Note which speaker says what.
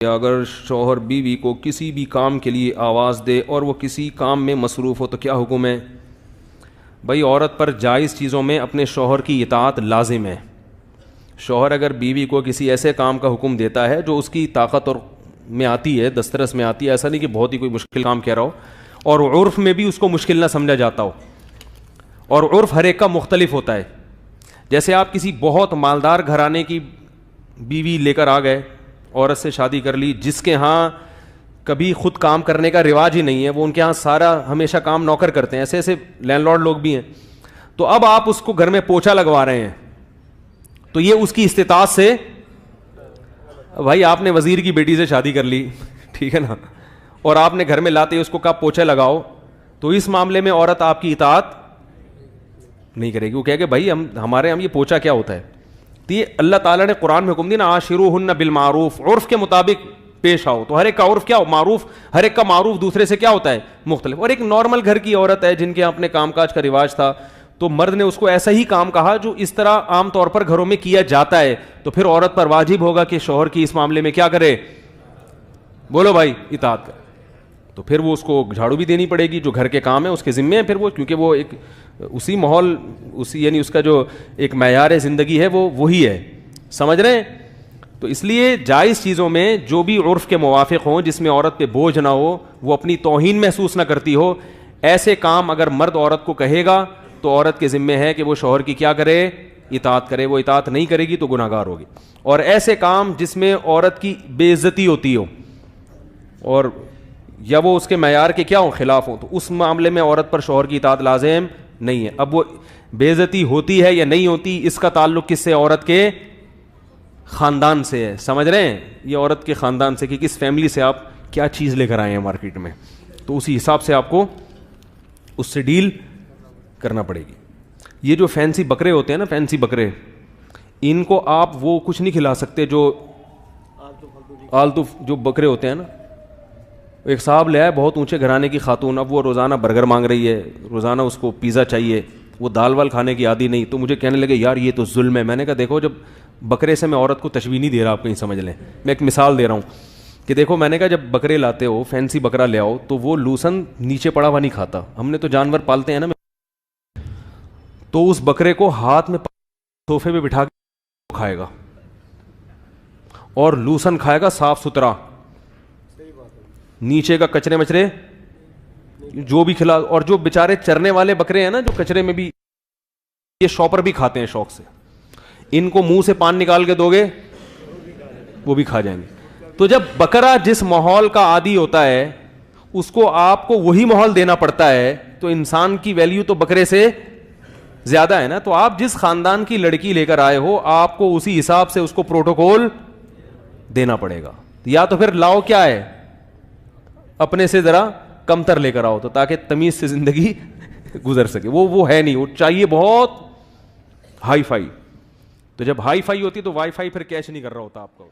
Speaker 1: یا اگر شوہر بیوی کو کسی بھی کام کے لیے آواز دے اور وہ کسی کام میں مصروف ہو تو کیا حکم ہے؟ بھائی، عورت پر جائز چیزوں میں اپنے شوہر کی اطاعت لازم ہے. شوہر اگر بیوی کو کسی ایسے کام کا حکم دیتا ہے جو اس کی طاقت اور میں آتی ہے، دسترس میں آتی ہے، ایسا نہیں کہ بہت ہی کوئی مشکل کام کہہ رہا ہو اور عرف میں بھی اس کو مشکل نہ سمجھا جاتا ہو، اور عرف ہر ایک کا مختلف ہوتا ہے. جیسے آپ کسی بہت مالدار گھرانے کی بیوی لے کر آ گئے، عورت سے شادی کر لی جس کے ہاں کبھی خود کام کرنے کا رواج ہی نہیں ہے، وہ ان کے ہاں سارا ہمیشہ کام نوکر کرتے ہیں، ایسے ایسے لینڈ لارڈ لوگ بھی ہیں. تو اب آپ اس کو گھر میں پوچھا لگوا رہے ہیں تو یہ اس کی استطاعت سے، بھائی آپ نے وزیر کی بیٹی سے شادی کر لی، ٹھیک ہے نا، اور آپ نے گھر میں لاتے ہی اس کو کہا پوچھا لگاؤ، تو اس معاملے میں عورت آپ کی اطاعت نہیں کرے گی. وہ کہے کہ بھائی ہمارے ہم یہ پوچھا کیا ہوتا ہے. تو یہ اللہ تعالیٰ نے قرآن میں حکم دیا نا، عاشروہن بالمعروف، عرف کے مطابق پیش آؤ. تو ہر ایک کا عرف کیا ہو، معروف، ہر ایک کا معروف دوسرے سے کیا ہوتا ہے، مختلف. اور ایک نارمل گھر کی عورت ہے جن کے اپنے کام کاج کا رواج تھا، تو مرد نے اس کو ایسا ہی کام کہا جو اس طرح عام طور پر گھروں میں کیا جاتا ہے، تو پھر عورت پر واجب ہوگا کہ شوہر کی اس معاملے میں کیا کرے، بولو بھائی، اطاعت کرے. تو پھر وہ اس کو جھاڑو بھی دینی پڑے گی، جو گھر کے کام ہیں اس کے ذمے ہیں پھر وہ، کیونکہ وہ ایک اسی ماحول، اسی یعنی اس کا جو ایک معیار زندگی ہے وہ وہی ہے. سمجھ رہے ہیں؟ تو اس لیے جائز چیزوں میں جو بھی عرف کے موافق ہوں، جس میں عورت پہ بوجھ نہ ہو، وہ اپنی توہین محسوس نہ کرتی ہو، ایسے کام اگر مرد عورت کو کہے گا تو عورت کے ذمے ہے کہ وہ شوہر کی کیا کرے، اطاعت کرے. وہ اطاعت نہیں کرے گی تو گناہ گار ہوگی. اور ایسے کام جس میں عورت کی بے عزتی ہوتی ہو اور یا وہ اس کے معیار کے کیا ہو، خلاف ہو، تو اس معاملے میں عورت پر شوہر کی اطاعت لازم نہیں ہے. اب وہ بے عزتی ہوتی ہے یا نہیں ہوتی، اس کا تعلق کس سے، عورت کے خاندان سے ہے. سمجھ رہے ہیں؟ یہ عورت کے خاندان سے، کہ کس فیملی سے آپ کیا چیز لے کر آئے ہیں مارکیٹ میں، تو اسی حساب سے آپ کو اس سے ڈیل کرنا پڑے گی. یہ جو فینسی بکرے ہوتے ہیں نا، فینسی بکرے، ان کو آپ وہ کچھ نہیں کھلا سکتے جو آلتو جو بکرے ہوتے ہیں نا. ایک صاحب لے آئے بہت اونچے گھرانے کی خاتون، اب وہ روزانہ برگر مانگ رہی ہے، روزانہ اس کو پیزا چاہیے، وہ دال وال کھانے کی عادی نہیں. تو مجھے کہنے لگے یار یہ تو ظلم ہے. میں نے کہا دیکھو، جب بکرے سے میں عورت کو تشبیہ نہیں دے رہا، آپ کہیں سمجھ لیں، میں ایک مثال دے رہا ہوں کہ دیکھو، میں نے کہا جب بکرے لاتے ہو، فینسی بکرا لے آؤ، تو وہ لوسن نیچے پڑا ہوا نہیں کھاتا. ہم نے تو جانور پالتے ہیں نا، تو اس بکرے کو ہاتھ میں صوفے پہ بٹھا کے کھائے گا اور لوسن کھائے گا صاف ستھرا، نیچے کا کچرے مچرے جو بھی کھلا. اور جو بیچارے چرنے والے بکرے ہیں نا، جو کچرے میں بھی، یہ شاپر بھی کھاتے ہیں شوق سے، ان کو منہ سے پان نکال کے دو گے وہ بھی کھا جائیں گے. تو جب بکرا جس ماحول کا عادی ہوتا ہے اس کو آپ کو وہی ماحول دینا پڑتا ہے، تو انسان کی ویلیو تو بکرے سے زیادہ ہے نا. تو آپ جس خاندان کی لڑکی لے کر آئے ہو، آپ کو اسی حساب سے اس کو پروٹوکول دینا پڑے گا. یا تو پھر لاؤ کیا ہے، اپنے سے ذرا کم تر لے کر آؤ، تو تاکہ تمیز سے زندگی گزر سکے. وہ ہے نہیں، وہ چاہیے بہت ہائی فائی. تو جب ہائی فائی ہوتی تو وائی فائی پھر کیچ نہیں کر رہا ہوتا آپ کو.